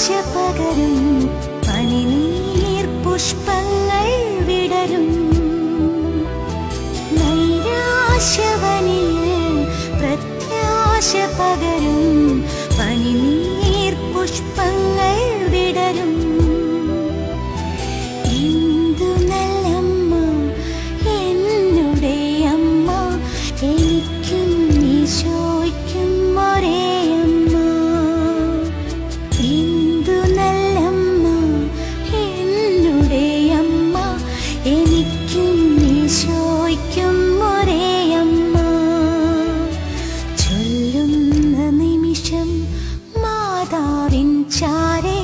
പകരും പനിനീർ പുഷ്പങ്ങൾ വിടരും നൈരാശ്യവനിൽ പ്രത്യാശ പകരും പനിനീർ പുഷ്പങ്ങൾ വിടരും എന്തു നല്ലമ്മ എന്നുടെ അമ്മ എനിക്കും ഈശോയ്ക്കും ഒരേ അമ്മ എന്തു നല്ലമ്മ എന്നുടെ അമ്മ എനിക്കും ഈശോയ്ക്കും ഒരേ അമ്മ ചൊല്ലുന്ന നിമിഷം മാതാവിൻ ചാരേ